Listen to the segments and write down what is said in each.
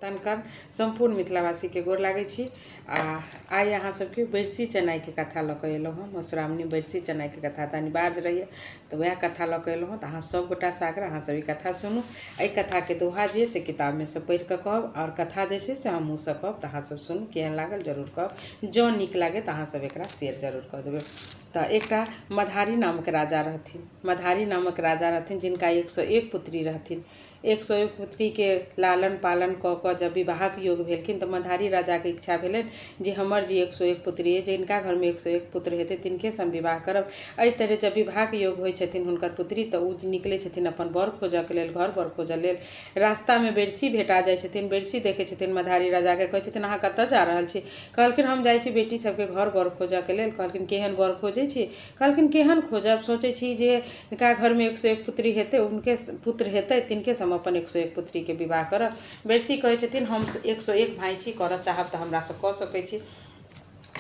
तनकर सम्पूर्ण मिथिलावासी के गोर लागै छी। आइ अहाँ सबके बरसी चेनाई के कथा लऽ कऽ एलहुँ हँ। मधुश्रावणी बरसी चेनाई के कथा तऽ अनिवार्य रहैए, तऽ वएह कथा लऽ कऽ एलहुँ हँ। तऽ अहाँ सब गोटा सागर अहाँ सब ई कथा सुनू। एहि कथा के दोहा जे से किताब में से पढ़ि कऽ कहब, और कथा जे छै से हमहूँ सब कहब, तऽ अहाँ सब सुनू। केहन लागल जरूर कहब। जँ नीक लागे तऽ अहाँ सब एकरा शेयर जरूर कऽ देबै। तऽ एकटा मधारी नामक राजा रहथिन। मधारी नामक राजा रहथिन जिनका 101 पुत्री रहथिन। 101 पुत्री के लालन पालन कऽ कऽ जब विवाहक योग भेलखिन, तऽ मधारी राजा के इच्छा भेलनि जे हमर जे 101 पुत्री अइ, जिनका घर में 101 पुत्र हेतै तिनके से हम विवाह करब। एहि तरह जब विवाहक योग होइ छथिन हुनकर पुत्री, तऽ ओ निकलै छथिन अपन बर खोजऽ के लेल, घर बर खोजऽ लेल। रास्ता में बेरसी भेटा जाइ छथिन। बेरसी देखै छथिन मधारी राजा के, कहै छथिन अहाँ कतऽ जा रहल छी? कहलखिन हम जाइ छी बेटी सबके घर बर खोजऽ के लेल। कहलखिन केहन बर खोजै छी? कहलखिन केहन खोजब, सोचै छी जे जिनका घर में 101 पुत्री हेतै, उनके पुत्र हेतै, तिनके से हम अपन 101 पुत्री के विवाह करब। बेरसी कहै छथिन हम 101 भाई छी, करऽ चाहब तऽ हमरा से कऽ सकै छी।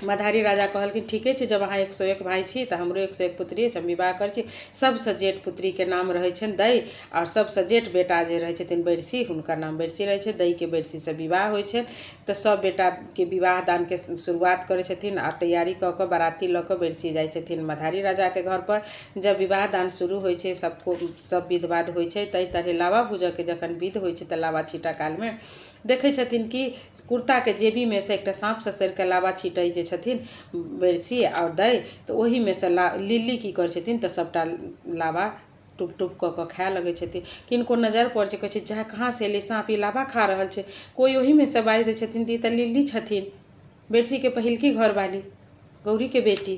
मधारी राजा कहलखिन ठीके छै, जब अहाँ 101 भाई छी तऽ हमरो 101 पुत्री अछि, हम विवाह करै छी। सबसँ जेठ पुत्री के नाम रहै छनि दई, और सबसँ जेठ बेटा जे रहै छथिन बेरसी, हुनकर नाम बेरसी रहै छै। दई के बेरसी से विवाह होइ छै। तऽ सब बेटा के विवाह दान के शुरुआत करै छथिन, आ तैयारी कऽ कऽ बाराती लऽ कऽ बेरसी जाइ छथिन मधारी राजा के घर पर। जब विवाह दान शुरू होइ छै, सब विध वाध होइ छै, ताहि तरह लावा भूजऽ के जखन विध होइ छै, तऽ लावा छीटा काल में देखै छथिन कि कुर्ता के जेबी में से एकटा साँप ससुर के लावा छीटै जे छथिन बेरसी और दई, तऽ ओही में से लिल्ली की करै छथिन तऽ सबटा लावा टुप टुप कऽ खाए लगै छथिन। किनको नजर पड़ै छै, कहै छै जा कहाँ से एलै साँप, ई लावा खा रहल छै। कोई ओही में से बाजि दै छथिन ई तऽ लिल्ली छथिन, बेरसी के पहिलकी घरवाली, गौरी के बेटी।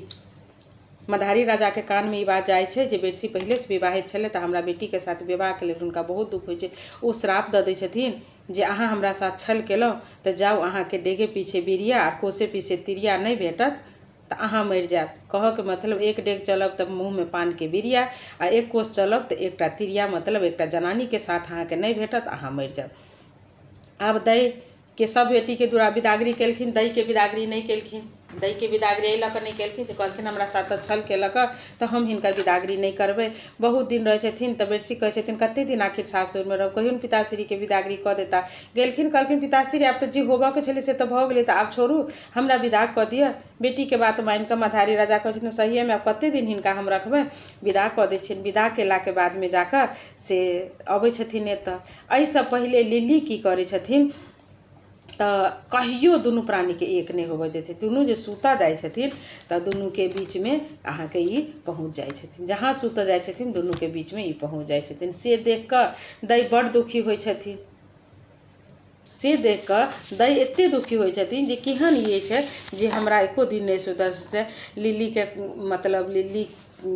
मधारी राजा के कान में ई बात जाइ छै जे बेरसी पहिले से विवाहित छलै, तऽ हमरा बेटी के साथ विवाह के लेल हुनका बहुत दुख होइ छै। ओ श्राप दऽ दै छथिन जे अहाँ हमरा साथ छल केलहुँ तऽ जाउ, अहाँके डेगे पीछे बिरिया आ कोसे पीछे तिरिया नहि भेटत तऽ अहाँ मरि जायब। कहऽ के मतलब एक डेग चलब तऽ मुँह में पान के बिरिया, आ एक कोस चलब तऽ एकटा तिरिया, मतलब एकटा जनानी के साथ अहाँके नहीं भेटत, अहाँ मरि जायब। आब दई के सब बेटी के दुरा बिदागरी केलखिन, दई के बिदागरी नहीं केलखिन। दई के बिदागरी एहि लऽ कऽ नहीं केलखिन जे कहलखिन हमरा साथ छल केलक तऽ हम हिनकर बिदागरी नहीं करबै। बहुत दिन रहै छथिन तऽ बेरसी कहै छथिन कते दिन आखिर सासुर में रहब, कहियोन पिताश्री के बिदागरी कऽ देता। गेलखिन, कहलखिन पिताश्री आब तऽ जे होबऽ के छलै से तऽ भऽ गेलै, तऽ आब छोड़ू, हमरा विदा कऽ दिअ। बेटी के बात मानि कऽ मधारी राजा कहै छथिन सहिए में आब कते दिन हिनका हम रखबै, विदा कऽ दै छियनि। विदा केला के बाद में जाकऽ से अबै छथिन एतऽ। एहिसँ पहिले लिल्ली की करै छथिन तऽ कहियो दुनू प्राणी के एक नहीं होबऽ दै छथिन। दुनू जे सुतऽ जाइ छथिन तऽ दुनू के बीच में अहाँके ई पहुँच जाइ छथिन। जहाँ सुतऽ जाइ छथिन दुनू के बीच में ई पहुँच जाइ छथिन। से देख कऽ दई बड़ दुखी होइ छथिन। से देख कऽ दई एते दुखी होइ छथिन जे केहन ई छै जे हमरा एको दिन नहीं सुतऽ। लिल्ली के मतलब लिल्ली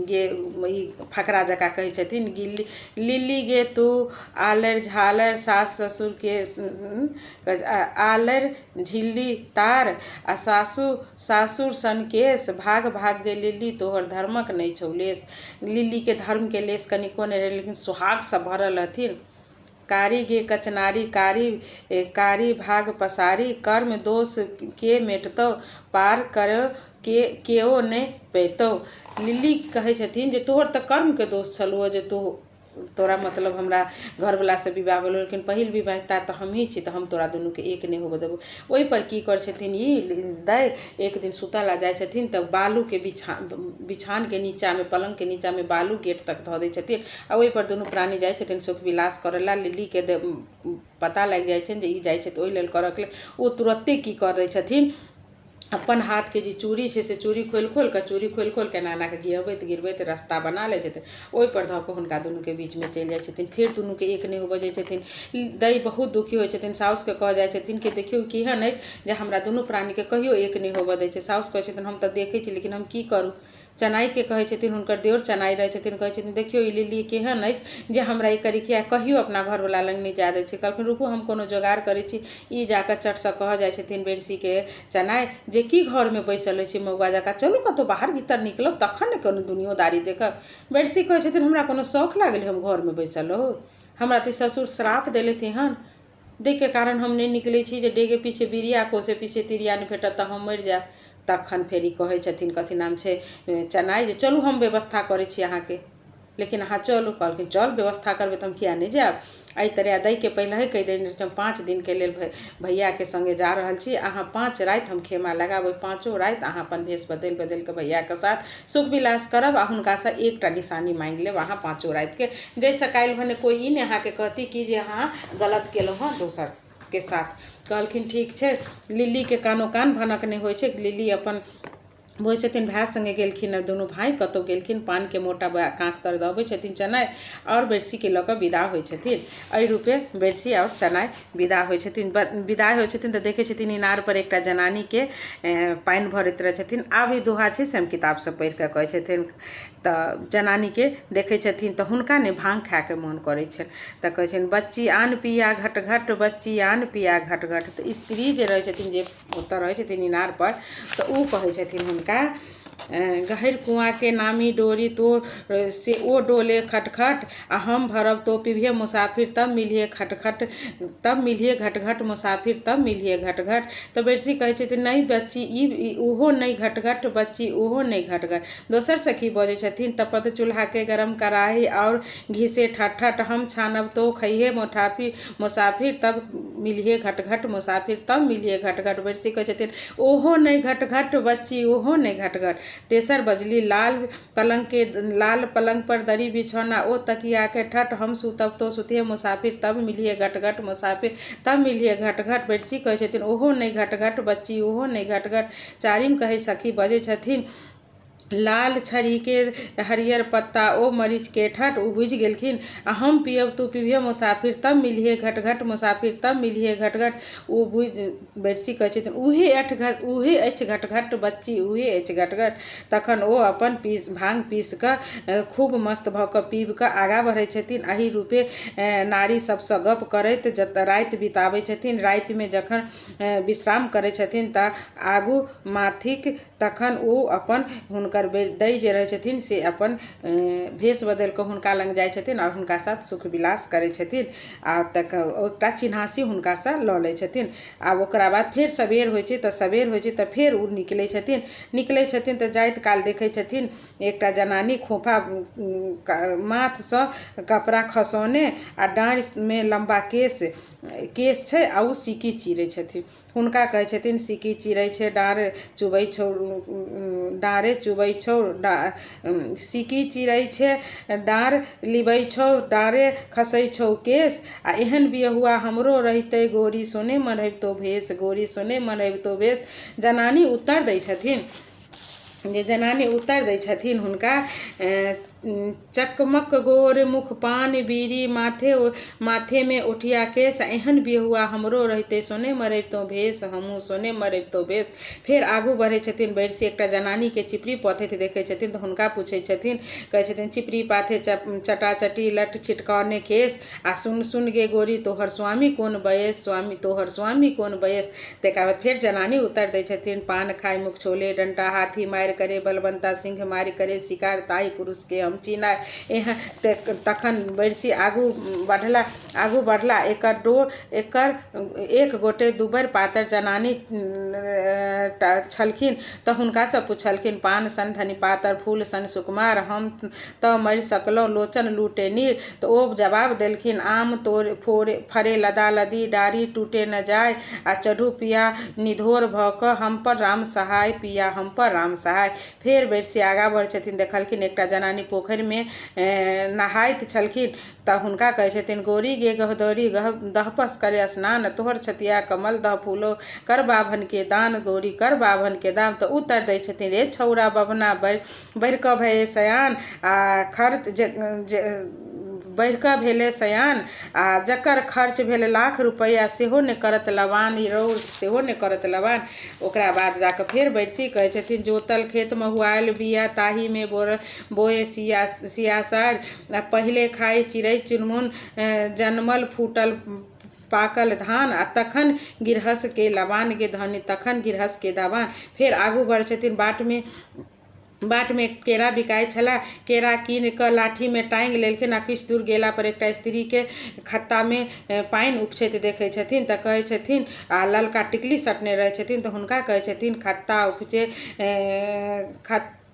गे ई फकरा जकाँ कहै छथिन लिल्ली गे तू आलर झालर सास ससुर के आलर झिल्ली तार, आ सासुर सन केस, भाग भाग गे लिल्ली तोहर धर्मक नहीं छौ लेस। लिल्ली के धर्म के लेस कनिको नहीं रहे, लेकिन सुहाग से भरल रहथिन। कारी गे कचनारी कारी कारी भाग पसारी, कर्म दोष के मेटतौ, पार कर केओ नहीं पैतौ। लिल्ली कहै छथिन जे तोहर तऽ कर्म के दोष छलौ जे तोरा मतलब हमरा घरवला से विवाह भेलौ, लेकिन पहिल विवाहिता तऽ हमही छी, तऽ हम तोरा दुनू के एक नहीं होबऽ देबौ। ओहि पर की करै छथिन ई दई, एक दिन सुतऽ ला जाइ छथिन तऽ बालू के बिछान के नीचा में, पलंग के नीचा में बालू गेट तक धऽ दै छथिन, आ ओहि पर दुनू प्राणी जाइ छथिन सुख विलास करऽ ला। लिल्ली के पता लागि जाइ छनि जे ई जाइ छथि ओहि लेल करऽ के लेल। ओ तुरत्ते की करै छथिन, अपन हाथ के जे चूड़ी छै से चूड़ी खोलि खोलि के एना एना के गिरबैत रास्ता बना लै छथिन। ओहि पर धऽ कऽ हुनका दुनू के बीच में चलि जाइ छथिन। फेर दुनू के एक नहीं होबऽ दै छथिन। दई बहुत दुखी होइ छथिन। साउस के कह जाइ छथिन कि देखियौ केहन अछि जे हमरा दुनू प्राणी के कहियो एक नहीं होबऽ दै छै। साउस कहै छथिन हम तऽ देखै छी, लेकिन हम की करू। चनाई के कहै छथिन, हुनकर देवर चनाई रहै छथिन, कहै छथिन देखियौ ई लिल्ली केहन अछि जे हमरा ई करिकिया कहियो अपना घरवला लग नहीं जा दै छै। कहलखिन रुकू हम कोनो जोगाड़ करै छी। ई जाकऽ चट सँ कहऽ जाइ छथिन बेरसी के चनाई जे की घर में बैसल अछि मौगा जकाँ, चलू कतौ बाहर भीतर निकलब तखन ने कोनो दुनियोदारी देखब। बेरसी कहै छथिन हमरा कोनो शौख लागल हम घर में बैसल रहू, हमरा तऽ ससुर श्राप देलथि हन, देख के कारण हम नहीं निकलै छी जे डेगे पीछे बिरिया कोसे पीछे तिरिया नहीं भेटत तऽ हम मरि जायब। तखन फेर ई कहै छथिन कथी नाम छै चनाई जे चलू हम व्यवस्था करै छी अहाँके। लेकिन अहाँ चलू। कहलखिन चल व्यवस्था करबै तऽ हम किया नहीं जायब। एहि तरह दै के पहले ही कहि देने हम 5 दिन के लेल भैया के संगे जा रहल छी। अहाँ 5 राति हम खेमा लगाब, 5 राति अहाँ अपन भेष बदल के भैया के साथ सुख विलास करब आ हुनका से एकटा निशानी मांगि लेब अहाँ 5 राति के। जैसे काल्हि भने कोई ई नहीं अहाँ के कहती कि जे अहाँ गलत केलहुँ हँ दोसर के साथ। कहलखिन ठीक छै। लिल्ली के कानो कान भनक नहीं होइ छै। लिल्ली अपन बोझ छथिन भाय संगे गेलखिन, दुनू भाई कतौ गेलखिन पान के मोटा काँक तर दबै छथिन चनाइ और बेरसी के लऽ कऽ विदा होइ छथिन। एहि रूपे बेरसी और चनाइ विदा होइ छथिन। विदाइ होइ छथिन तऽ देखै छथिन इनार पर एकटा जनानी के पानि भरैत रहै छथिन। आब ई दोहा छै से हम किताब से पढ़ि कऽ कहै छथिन। तऽ जनानी के देखै छथिन तऽ हुनका ने भांग खाय के मन करै छनि। तऽ कहै छनि बच्ची आन पिया घट घट, बच्ची आन पिया घट घट। तऽ स्त्री जे रहै छथिन, जे ओतऽ रहै छथिन इनार पर, तऽ ओ कहै छथिन हुनका गहिर कुआँ के नामी डोरी तो से ओ डोले खटखट, आ हम भरब तो पिभिये मुसाफिर तब मिलिए खटखट, तब मिलिए घटघट मुसाफिर तब मिलिए घटघट। तो बेरसी कहै छथिन नहीं बच्ची ई ओहो नहीं घटघट, बच्ची ओहो नहीं घटघट। दोसर सखी बजै छथिन तपत चूल्हा के गरम कराही और घीसे ठठ, हम छानब तो खइहे मुसाफिर तब मिलिए घटघट मुसाफिर तब मिलिए घटघट। बेरसी कहै छथिन ओहो नहीं घटघट, बच्ची ओहो नहीं घटघट। तेसर बजली लाल पलंग पर दरी बिछौना, ओ तकिया के ठठ, हम सुतब तो सुतिए मुसाफिर तब मिलिए घटघट मुसाफिर तब मिलिए घटघट। बेरसी कहै छथिन ओहो नहीं घटघट, बच्ची ओहो नहीं घटघट। चारिम कहै सखी बजै छथिन लाल छड़ी के हरियर पत्ता, ओ मरीच के ठठ, ओ बुझि गेलखिन आ हम पियब तू पिबिहे मुसाफिर तब मिलिए घटघट मुसाफिर तब मिलिए घटघट। ओ बुझ बेरसी कहै छथिन उहे अछि घटघट, बच्ची उहे अछि घटघट। तखन ओ अपन भांग पीस कऽ खूब मस्त भऽ कऽ पीब कऽ आगाँ बढ़ै छथिन। एहि रूपे नारी सबसँ गप करैत राति बिताबै छथिन। रातिमे जखन विश्राम करै छथिन तऽ आगू माथिक तखन ओ अपन हुनकर दै जे रहै छथिन से अपन भेष बदलि कऽ हुनका लग जाइ छथिन और हुनका साथ सुख विलास करै छथिन। आ एकटा चिन्हासी हुनका से लऽ लै छथिन। आब ओकरा बाद फेर सबेर होइ छै तऽ फेर ओ निकलै छथिन तऽ जाइत काल देखै छथिन एकटा जनानी खोफा माथसँ कपड़ा खसौने आ डाँढ़मे लम्बा केश छै आ ओ सिक्की चिरै छथिन। हुनका कहै छथिन सिक्की चिरै छै डाँढ़ चुबै छौ, डाँढ़े चुबै छौ, सिक्की चिरै छै डाँढ़ लिबै छौ, डाँढ़े खसै छौ केश, आ एहन बियहुआ हमरो रहितै गोरी सोने मढ़ैबतो भेष, गोरी सोने मढ़ैबतो भेष। जनानी उत्तर दै छथिन हुनका चकमक गोर मुख पान बीरी, माथे में उठिया केश, एहन बियहुआ हमरो रहते सोने मरैबतो भेष, हमहूँ सोने मरैबतो भेष। फेर आगू बढ़ै छथिन। बेरसी एकटा जनानी के चिपरी पथैत देखै छथिन तऽ हुनका पूछै छथिन, कहै छथिन चिपरी पाथे चटाचटी लट छिटकाने केश, आ सुन गे गोरी तोहर स्वामी कोन बयस, तोहर स्वामी कोन बयस। तकर बाद फेर जनानी उत्तर दै छथिन पान खाय मुख छोले डंटा, हाथी मारि करे बलवंता, सिंह मारि करे शिकार, ताई पुरुष के हम चिन्हाय। तखन बेरसी आगू बढ़ला एकर एक गोटे दुबर पातर जनानी छलखिन तऽ हुनकासँ पुछलखिन पान सन धनी पातर फूल सन सुकुमार, हम तऽ मरि सकलहुँ लोचन लूटे नीर। तऽ ओ जवाब देलखिन आम फरे लदा लदी, डारी टूटे न जाय, आ चढ़ू पिया निधोर भऽ कऽ हम पर राम सहाय, पिया हम पर राम सहाय। फेर बेरसी आगाँ बढ़ै छथिन। देखलखिन एकटा जनानी पोखरिमे नहाइत छलखिन तऽ हुनका कहै छथिन गोरी गे गहदौरी दहपस करे स्नान, तोहर छतिया कमल दह फूलो कर बाभन के दान, गोरी कर बाभन के दान। तऽ उत्तर दै छथिन रे छौरा बभना बढ़ि कऽ भये सयान, आ खर्च बढ़ि कऽ भेलै सयान, आ जकर खर्च भेल लाख रुपैआ सेहो नहि करत लवान, रौर सेहो नहि करत लवान। ओकरा बाद जाकऽ फेर बेरसी कहै छथिन जोतल खेत महुआयल बिया, ताहीमे बोए सियासार, पहिले खाइ चिड़ै चुनमुन, जनमल फूटल पाकल धान, आ तखन गिरहस के लबान गे धनी, तखन गिरहस के दाबान। फेर आगू बढ़ै छथिन। बाटमे केरा बिकाइ छला, केरा कीन कऽ लाठीमे टाँगि लेलखिन आ किछु दूर गेला पर एकटा स्त्रीके खत्तामे पानि उपछैत देखै छथिन तऽ कहै छथिन आ ललका टिकली सटने रहै छथिन तऽ हुनका कहै छथिन खत्ता उपछे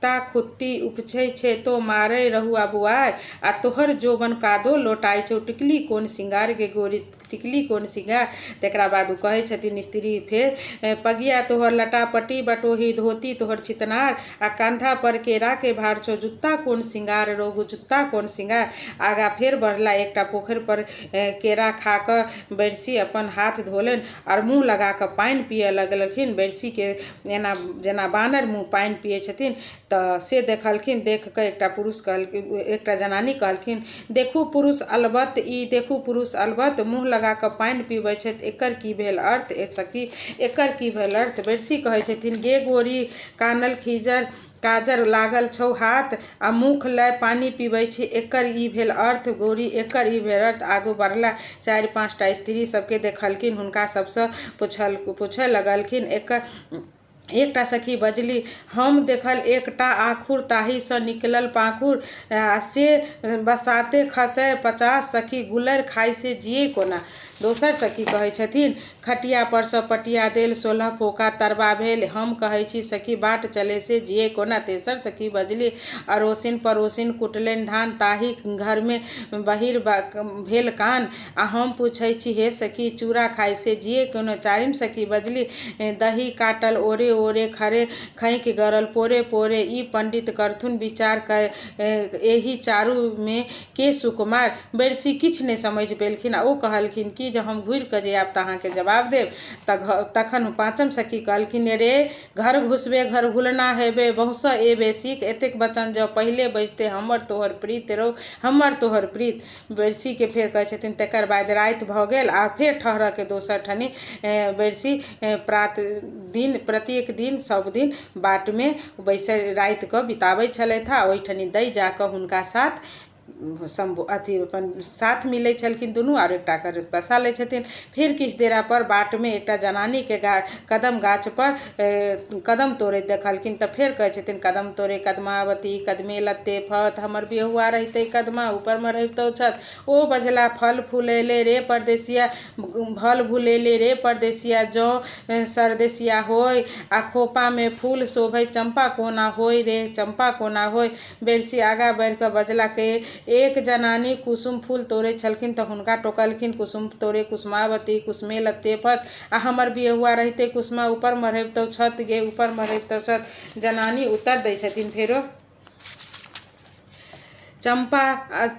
कुत्ता खुत्ती उपछै छे तो मारे रहुआ बुआर आ तोहर जोबन कादो लौटाई छौ टिकली कोन सिंगार गे गोरी टिकली कोन सिंगार। तकरा बाद कहै छथिन स्त्री फेर पगिया तोहर लटापटी बटोही धोती तोहर चितनार आ कंधा पर केरा के भार छौ जुत्ता कोन सिंगार रोगु जुत्ता कोन सिंगार। आगा फेर बढ़ला एकटा पोखरि पर केरा खा कऽ बैरसी अपन हाथ धोलनि और मुँह लगा कऽ पानि पिए लगलखिन। बैरसी के एना जेना बानर मुँह पानि पिए छथिन तऽ से देखलखिन। देख कऽ एकटा पुरुष कहलखिन एकटा जनानी कहलखिन देखू पुरुष अलबत ई देखू पुरुष अलबत मुँह लगा कऽ पानि पीबै छथि एकर की भेल अर्थ सखी एकर की भेल अर्थ। बैरसी कहै छथिन गे गोरी कानल खीजर काजर लागल छौ हाथ आ मुख लय पानी पीबै छी एकर ई भेल अर्थ गोरी एकर ई भेल अर्थ। आगू बढ़ला 4-5टा स्त्री सबके देखलखिन हुनका सबसँ पूछय लगलखिन। एकटा सखी बजली हम देखल एकटा आखुर ताही सँ निकलल पाखुर से बसाते खसै 50 सखी गुलर खाइ से जिए कोना। दोसर सखी कहै छथिन खटिया पर सँ पटिया देल 16 पोका तरबा भेल हम कहै छी सखी बाट चले से जिए कोना। तेसर सखी बजली अरोसिन परोसिन कुटलनि धान ताही घर में बहिर भेल कान आ हम पूछै छी हे सखी चूड़ा खाइ से जिए कोना। चारिम सखी बजली दही काटल ओरे ओरे खरे खैक गरल पोरे पोरे ई पंडित करथुन विचार एही चारू में के सुकुमार। बैरसी किछु नहि समझ पेलखिन आ ओ कहलखिन कि जब हम घुरि कऽ जायब तऽ अहाँके जवाब देब। तखन पाँचम सखी कहलखिन रे घर घुसबे घर घुलना हेबे बहुसँ एबे सीख एतेक वचन जब पहिले बजते हमर तोहर प्रीत रौ हमर तोहर प्रीत। बैरसी के फेर कहै छथिन तकर बाद राति भऽ गेल आ फेर ठहरऽ के दोसर ठनी बैरसी प्रत्येक दिन सब दिन बाट में बैसे राति कऽ बिताबै छलथि आ ओहिठनी दै जाकऽ हुनका साथ अथी अपन साथ मिलै छलखिन दुनू और एकटा कर बसा लै छथिन। फिर किछु देरा पर बाट में एकटा जनानी के कदम गाछ पर कदम तोड़ैत देखलखिन तऽ फेर कहै छथिन कदम तोड़े कदमावती कदमे लत्ते फत हमर बिहुआ रहिते कदमा ऊपर में रहितौ छत। ओ बजला फल फूलेले रे परदेसिया फल भूलेले रे परदेसिया जौ सरदेसिया होय आ खोपा में फूल शोभै चंपा कोना होय रे चंपा कोना होय। बैरसी आगा बढ़ि कऽ बजला के एक जनानी कुसुम फूल तोड़े छलखिन तऽ हुनका टोकलखिन कुसुम तोड़े कुसुमावती कुसुमे लत्ते फत आ हमर बिहुआ रहिते कुसुमा ऊपर में रहितौ छत गे ऊपर में रहितौ छत। जनानी उत्तर दै छथिन फेरो चंपा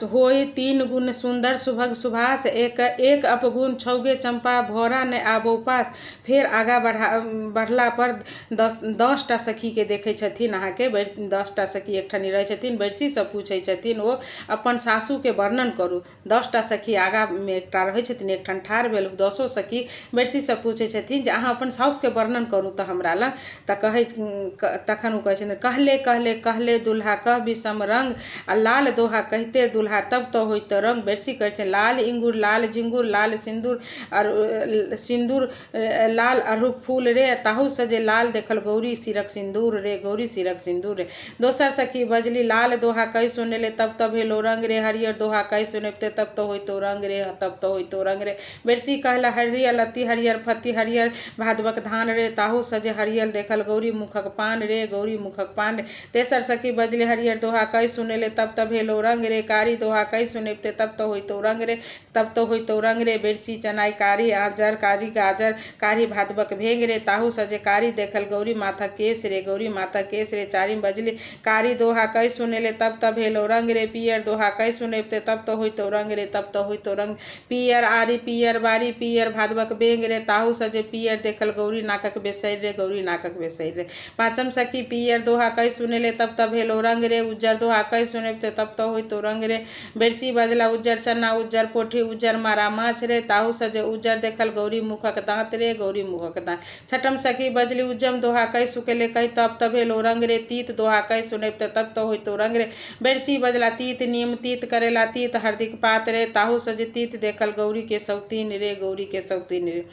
होय 3 गुण सुंदर सुभग सुभाष एक अपगुण छौगे चंपा भौरा ने आबो पास। फिर आगा बढ़ला पर 10टा सखी के देखे छथिन अहाँ के 10टा सखी एकठनी रहे छथिन। बैरसी से पूछे छथिन ओ अपन सासू के वर्णन करू। 10टा सखी आगा में एकटा रहे छथिन एकठन ठाढ़ भेल 10 सखी बैरसी से पूछे छथिन जे अहाँ अपन साउस के वर्णन करू तऽ हमरा लग तखन ओ कहै छथिन कहले कहले कहले दुल्हा कह विषम रंग आ लाल दोहा कहते दुल्हा तब तो होई तो रंग। बैरसी कहै छै लाल इंगूर लाल झिंगुर लाल सिंदूर लाल अरहुक फूल रे ताहू सजे लाल देखल गौरी सिरक सिंदूर रे गौरी सिरक सिंदूर रे। दोसर सखी बजली लाल दोहा कहि सुनेले तब तो भेलो रंग रे हरियर दोहा कहि सुनबते तब तो होई तो रंग रे तब तो होई तो रंग रे। बैरसी कहला हरियर लत्ती हरियर फत्ती हरियर भादवक धान रे ताहू सजे हरियर देखल गौरी मुखक पान रे गौरी मुखक पान रे। तेसर सखी बजली हरियर दोहा कहि सुनेले तब तो भेलो रंग रे कारी दोहा कहि सुनबते तब तो होई तो रंग रे तब तो होई तो रंग रे। बैरसी चनाई कारी आजर कारी गाजर कारी भादवक भेंग रे ताहू सजे कारी देखल गौरी माथा केस रे गौरी माथा केस रे। चारिम बजली कारी दोहा कहि सुनेले तब तो भेलो रंग रे पियर दोहा कहि सुनबते तब तो होई तो रंग रे तब तो होई तो रंग। पियर आरी पियर बारी पियर भादवक बेंग रे ताहू सजे पियर देखल गौरी नाकक बेसैर रे गौरी नाकक बेसैर रे। पांचम सखी पियर दोहा कहि सुनेले तब तो भेलो रंग रे उज्जर दोहा कहि सुनबते तब तो होई तो रंग रे। बैरसी बजला उज्जर चना उज्जर पोठी उज्जर मारा माछ रे ताहू सजे उज्जर देखल गौरी मुखक दांत रे गौरी मुखक दांत। छठम सखी बजली उज्जम दोहा कहि सुकेले कहि तब तो भेलो रंग रे तीत दोहा कहि सुनबते तब तो होई तो रंग रे। बैरसी बजला तीत नीम तीत करेला तीत हरदिक पात रे ताहू सजे तीत देखल गौरी के सौतीन रे गौरी के सौतीन रे।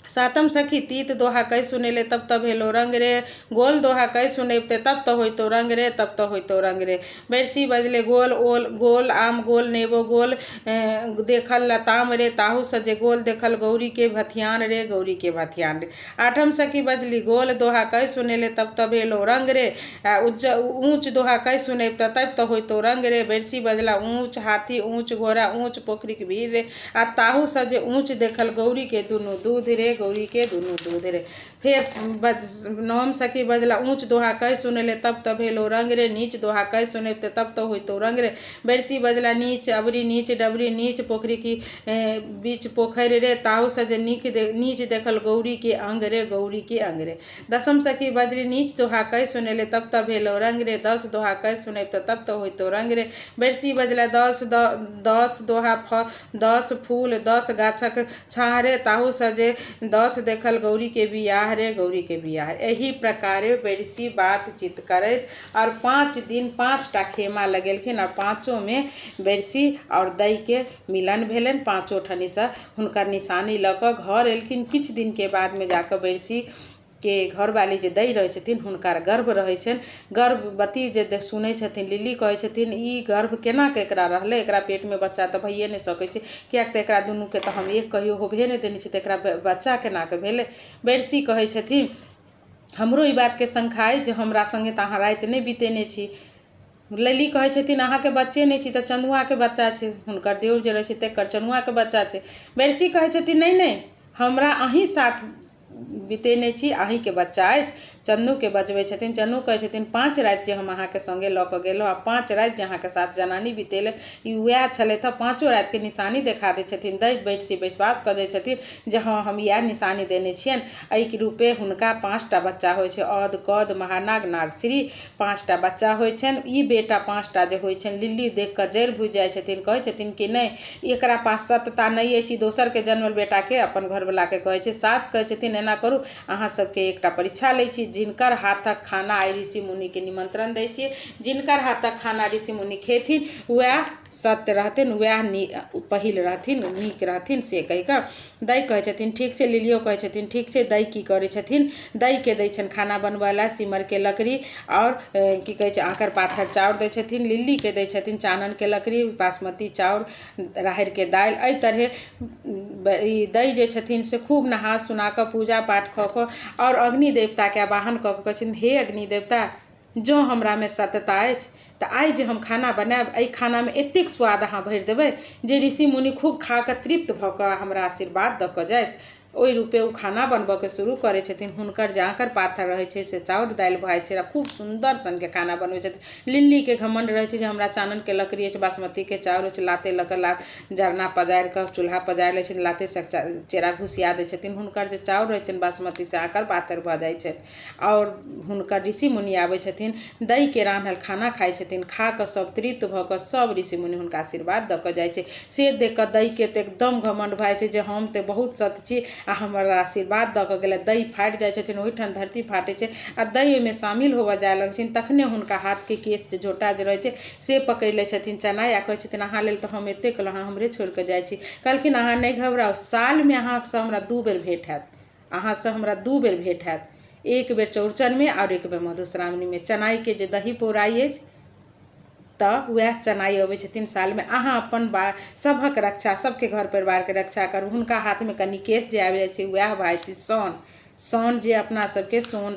सातम सखी तीत दोहा कई सुनेले तब तब हेलो रंग रे, गोल दोहा कई सुनेबते तब तो होइतो रंग रे, तब तो होइतो रंग रे। बैरसी बजले गोल ओल गोल आम गोल नेबो गोल देखल लताम रे, ताहू सजे गोल देखल गौरी के भथियान रे, गौरी के भथियान रे। आठम सखी बजली गोल दोहा कई सुनेले तब तब हेलो रंग रे, ऊंच दोहा कई सुनेब तब तो होइतो रंग रे। बैरसी बजला ऊंच हाथी ऊंच घोड़ा ऊंच पोखरी के भीड़ रे, आ ताहू सजे ऊंच देखल गौरी के दुनू दूध रे, गौरी के दुनू दूध रे। फिर नवम सखी बजला ऊंच दोहा कह सुनेले तब तब हेलो रंग रे, नीच दोहा कह सुने तब तो होइतो रंग रे। बैरसी बजला नीच अबरी नीच डबरी नीच पोखरी की बीच पोखर रे, ताहू सजे नीच देखल गौरी के अंग रे, गौरी के अंग रे। दसम सखी बजली नीच दोहा कह सुनेले तब तब हेलो रंग रे, 10 दोहा कह सुने तब तो होइतो रंग रे। बैरसी बजला 10 दोहा 10 फूल 10 गाछक छाह रे, ताहू सजे 10 देखल गौरी के बियाह रे, गौरी के बियाह। यही प्रकारे बैरसी बातचीत करैत और 5 दिन 5टा खेमा लगेलखिन और 5ओं में बैरसी और दई के मिलन भेलन। 5 ठनी से हुनकर निशानी लऽ कऽ घर एलखिन। किछु दिन के बाद में जाकर बैरसी के घरवाली जे दई रहै छथिन हुनकर गर्भ रहै छनि। गर्भवती जे सुनै छथिन लिल्ली कहै छथिन ई गर्भ केना के एकरा रहलै, एकरा पेट में बच्चा तऽ भइए नहि सकै छै, किएक तऽ एकरा दुनू के तऽ हम एक कहियो होबे नहि देने छी, तऽ एकरा बच्चा केना के भेलै। बैरसी कहै छथिन हमरो ई बात के शंका अइ जे हमरा संगे तऽ अहाँ राति नहि बितेने छी। लिल्ली कहै छथिन अहाँके बच्चे नहि छी तऽ चंदुआ के बच्चा छै, हुनकर देउर जे रहै छै तकर चंदुआ के बच्चा छै। बैरसी कहै छथिन नहीं नहीं हमरा अहीं साथ बितेने छी, अहीं के बच्चा अछि। चन्नू के बजबै छथिन। चन्नू कहै छथिन 5 राति जे हम अहाँके संगे लऽ कऽ गेलहुँ आ 5 राति जे अहाँके साथ जनानी बितेले ई वएह छलथि हँ। 5 राति के निशानी देखा दै छथिन। दई बैरसी विश्वास कऽ दै छथिन जे हाँ हम इएह निशानी देने छियनि। एहि रूपे हुनका 5टा बच्चा होइ छै, औद कद महानाग नागश्री 5टा बच्चा होइ छनि। ई बेटा 5टा जे होइ छनि लिल्ली देख कऽ जरि बुझि जाइ छथिन, कहै छथिन कि नहि एकरा पास सत्यता नहि अछि, दोसर के जन्मल बेटा के अपन घरवला के कहै छै। सास कहै छथिन एना करू अहाँ सबके एकटा परीक्षा लै छी, जिनकर हाथक खाना आइ ऋषि मुनि के निमंत्रण दै छियै, जिनकर हाथक खाना ऋषि मुनि खेथिन वएह सत्य रहथिन, वएह पहिल रहथिन, नीक रहथिन से कहि कऽ दई कहै छथिन ठीक छै। लिलियो कहै छथिन ठीक छै। दई की करै छथिन, दई के दै छनि खाना बनबऽ ला सिमर के लकड़ी और की कहै छै आँकर पाथर चाउर दै छथिन। लिल्ली के दै छथिन चानन के लकड़ी बासमती चाउर राहरि के दालि। एहि तरहे दई जे छथिन से खूब नहा सुना कऽ पूजा पाठ कऽ कऽ और अग्नि देवता के आवाहन कऽ कऽ कहै छथिन हे अग्नि देवता जँ हमरा में सत्यता अछि तऽ आइ जे हम खाना बनायब एहि खाना में एतेक स्वाद अहाँ भरि देबै जे ऋषि मुनि खूब खा कऽ तृप्त भऽ कऽ हमरा आशीर्वाद दऽ कऽ जाइत। ओहि रूपे ओ खाना बनबऽ के शुरू करै छथिन। हुनकर जे आँकर पाथर रहै छै से चाउर दालि भाइ छै, खूब सुन्दर सन के खाना बनबै छथिन। लिल्ली के घमंड रहै छै जे हमरा चानन के लकड़ी अछि, बासमती के चाउर अछि, लाते लऽ कऽ जरना पजारि कऽ चूल्हा पजारि लै छथिन, लाते से चेरा घुसिया दै छथिन। हुनकर जे चाउर रहै छनि बासमती से आँकर पाथर भऽ जाइ छनि और हुनकर ऋषि मुनि आबै छथिन, दई के रान्हल खाना खाइ छथिन, खा कऽ सब तृप्त भऽ कऽ सब ऋषि मुनि हुनका आशीर्वाद दऽ कऽ जाइ छै। से देख कऽ दई के तऽ एकदम घमंड भऽ जाइ छै जे हम तऽ बहुत सत्य छी आ हमरा आशीर्वाद दऽ कऽ गेलै। दई फाटि जाइ छथिन, ओहिठाम धरती फाटै छै आ दई ओहिमे शामिल होबऽ जाय लगै छथिन। तखने हुनका हाथ के केश जे झोटा जे रहै छै से पकड़ि लै छथिन चनाइ आ कहै छथिन अहाँ लेल तऽ हम एतेक केलहुँ, अहाँ हमरे छोड़ि कऽ जाइ छी। कहलखिन अहाँ नहि घबराउ, साल में अहाँसँ हमरा 2 बेर भेंट हैत, अहाँसँ हमरा 2 बेर भेंट हैत, एक बेर चौड़चन में और एक बेर मधुश्रावणी में। चनाई के जे दही पौराई अछि तऽ वएह चनाई अबै छथिन साल में। अहाँ अपन सभक रक्षा, सबके घर परिवार के रक्षा करू। हुनका हाथ में कनि केश जे आबि जाइ छै वएह भऽ जाइ छै सोन। सोन जे अपना सबके सोन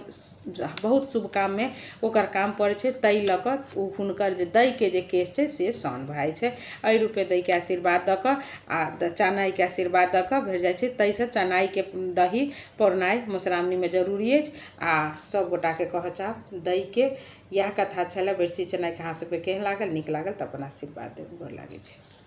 बहुत शुभ काम में ओकर काम पड़ै छै, ताहि लऽ कऽ ओ हुनकर जे दई के जे केश छै से सोन भऽ जाइ छै। एहि रूपे दई के आशीर्वाद दऽ कऽ आ चनाई के आशीर्वाद दऽ कऽ भरि जाइ छै। ताहिसँ चनाई के दही पौरनाइ मधुश्रावणी में जरूरी अछि आ सब गोटा के कहऽ चाहब दई के इएह कथा छलै बैरसी चनाई के। अहाँ सबके केहन लागल, नीक लागल तऽ अपन आशीर्वाद देब, गोर लागै छै।